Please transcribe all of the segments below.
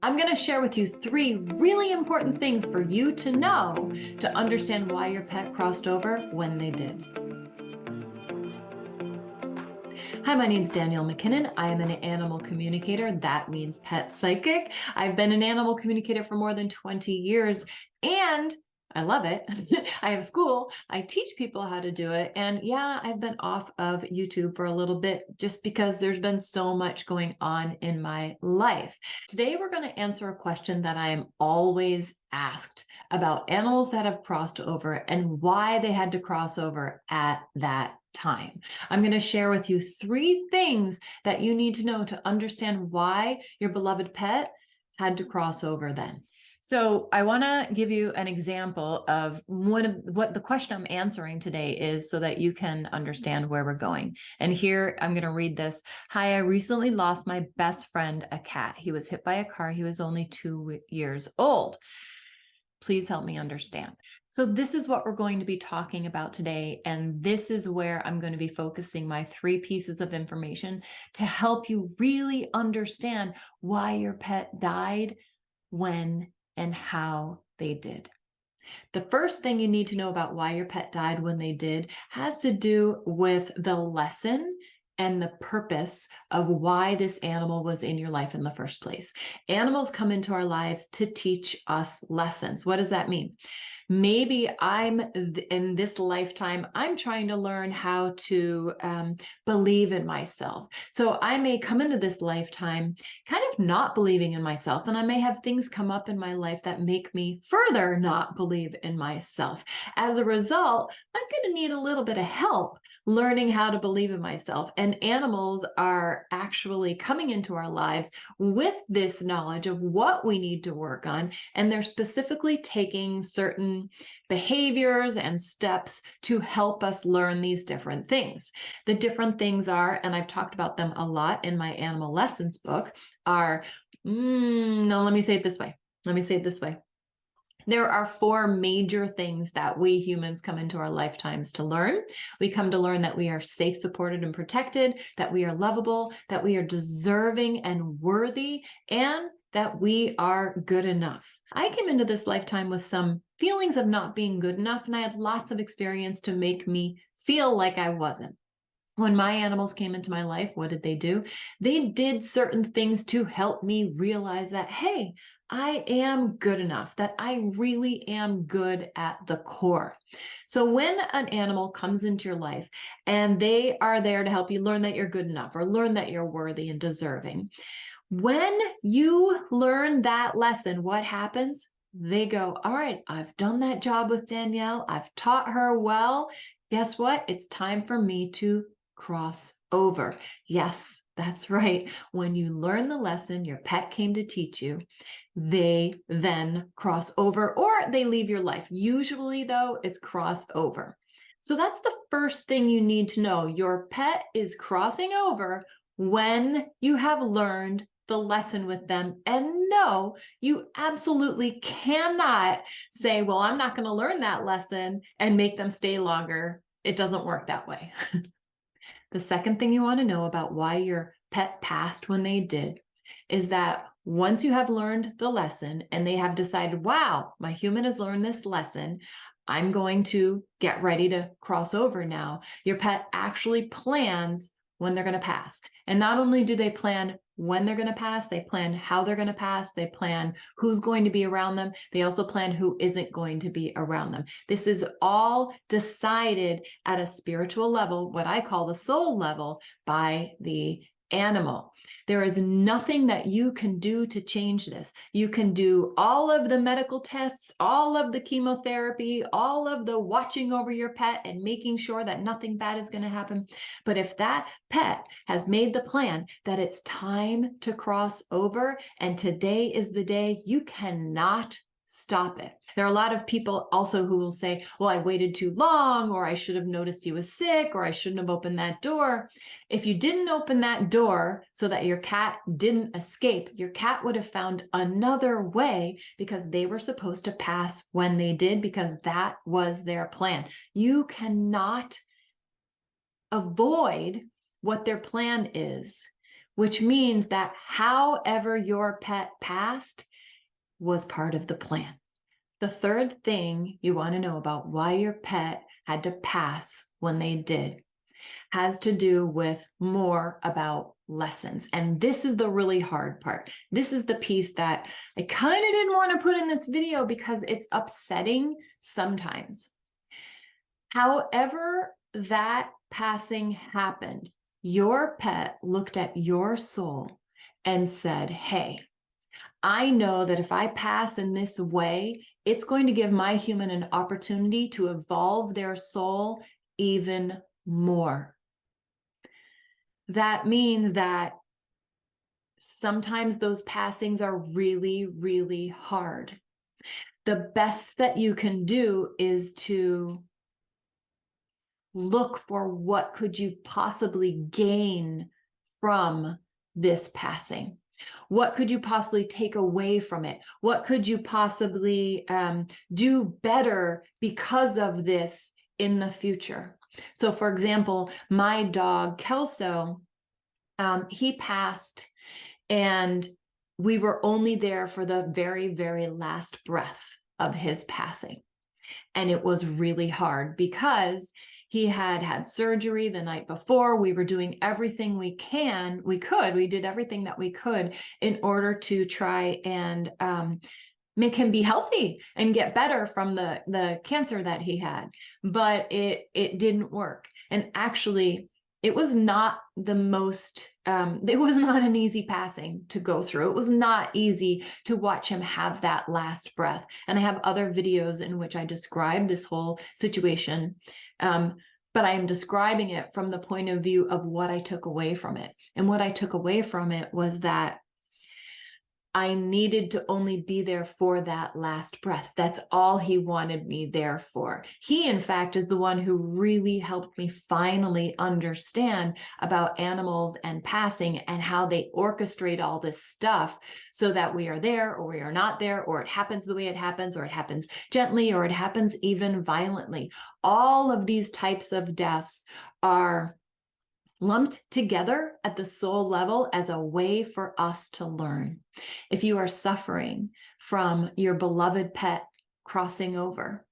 I'm going to share with you 3 really important things for you to know to understand why your pet crossed over when they did. Hi, my name is Danielle MacKinnon. I am an animal communicator. That means pet psychic. I've been an animal communicator for more than 20 years, and I love it. I have school. I teach people how to do it. And yeah, I've been off of YouTube for a little bit just because there's been so much going on in my life. Today, we're going to answer a question that I am always asked about animals that have crossed over and why they had to cross over at that time. I'm going to share with you 3 things that you need to know to understand why your beloved pet had to cross over then. So I want to give you an example of one of what the question I'm answering today is so that you can understand where we're going. And here I'm going to read this. Hi, I recently lost my best friend, a cat. He was hit by a car. He was only 2 years old. Please help me understand. So this is what we're going to be talking about today. And this is where I'm going to be focusing my 3 pieces of information to help you really understand why your pet died, when, and how they did. The first thing you need to know about why your pet died when they did has to do with the lesson and the purpose of why this animal was in your life in the first place. Animals come into our lives to teach us lessons. What does that mean? Maybe in this lifetime, I'm trying to learn how to believe in myself. So I may come into this lifetime kind of not believing in myself, and I may have things come up in my life that make me further not believe in myself. As a result, I'm going to need a little bit of help learning how to believe in myself. And animals are actually coming into our lives with this knowledge of what we need to work on, and they're specifically taking certain behaviors and steps to help us learn these different things. The different things are, and I've talked about them a lot in my animal lessons book, are, no, let me say it this way. There are 4 major things that we humans come into our lifetimes to learn. We come to learn that we are safe, supported, and protected, that we are lovable, that we are deserving and worthy, and that we are good enough. I came into this lifetime with some feelings of not being good enough, and I had lots of experience to make me feel like I wasn't. When my animals came into my life, what did they do? They did certain things to help me realize that, hey, I am good enough, that I really am good at the core. So when an animal comes into your life and they are there to help you learn that you're good enough or learn that you're worthy and deserving, when you learn that lesson, what happens? They go, all right, I've done that job with Danielle. I've taught her well. Guess what? It's time for me to cross over. Yes, that's right. When you learn the lesson your pet came to teach you, they then cross over or they leave your life. Usually, though, it's cross over. So that's the first thing you need to know. Your pet is crossing over when you have learned the lesson with them. And no, you absolutely cannot say, well, I'm not going to learn that lesson and make them stay longer. It doesn't work that way. The second thing you want to know about why your pet passed when they did is that once you have learned the lesson and they have decided, wow, my human has learned this lesson, I'm going to get ready to cross over now. Your pet actually plans when they're going to pass. And not only do they plan when they're going to pass, they plan how they're going to pass, they plan who's going to be around them, they also plan who isn't going to be around them. This is all decided at a spiritual level, what I call the soul level, by the animal. There is nothing that you can do to change this. You can do all of the medical tests, all of the chemotherapy, all of the watching over your pet and making sure that nothing bad is going to happen. But if that pet has made the plan that it's time to cross over and today is the day, you cannot stop it. There are a lot of people also who will say, well, I waited too long, or I should have noticed he was sick, or I shouldn't have opened that door. If you didn't open that door so that your cat didn't escape, your cat would have found another way because they were supposed to pass when they did, because that was their plan. You cannot avoid what their plan is. which means that however your pet passed was part of the plan. The third thing you want to know about why your pet had to pass when they did has to do with more about lessons. And this is the really hard part. This is the piece that I kind of didn't want to put in this video because it's upsetting sometimes. However that passing happened, your pet looked at your soul and said, hey, I know that if I pass in this way, it's going to give my human an opportunity to evolve their soul even more. That means that sometimes those passings are really, really hard. The best that you can do is to look for what could you possibly gain from this passing. What could you possibly take away from it? What could you possibly do better because of this in the future? So for example, my dog Kelso, he passed and we were only there for the very, very last breath of his passing. And it was really hard because he had had surgery the night before. We were doing everything we could. We did everything that we could in order to try and make him be healthy and get better from the cancer that he had. But it didn't work. And actually, it was not the most, it was not an easy passing to go through. It was not easy to watch him have that last breath. And I have other videos in which I describe this whole situation. But I am describing it from the point of view of what I took away from it. And what I took away from it was that I needed to only be there for that last breath. That's all he wanted me there for. He, in fact, is the one who really helped me finally understand about animals and passing and how they orchestrate all this stuff so that we are there or we are not there, or it happens the way it happens, or it happens gently, or it happens even violently. All of these types of deaths are lumped together at the soul level as a way for us to learn. If you are suffering from your beloved pet crossing over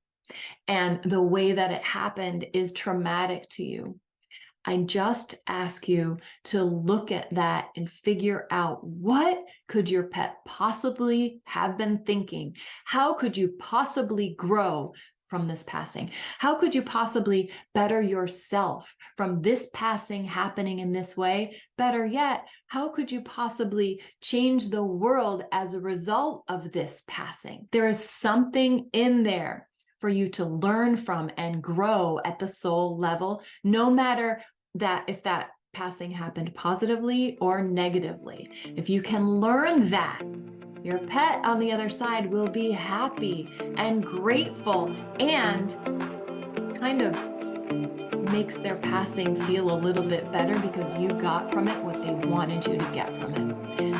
and the way that it happened is traumatic to you, I just ask you to look at that and figure out, what could your pet possibly have been thinking? How could you possibly grow from this passing? How could you possibly better yourself from this passing happening in this way? Better yet, how could you possibly change the world as a result of this passing? There is something in there for you to learn from and grow at the soul level, no matter that if that passing happened positively or negatively. If you can learn that, your pet on the other side will be happy and grateful and kind of makes their passing feel a little bit better because you got from it what they wanted you to get from it.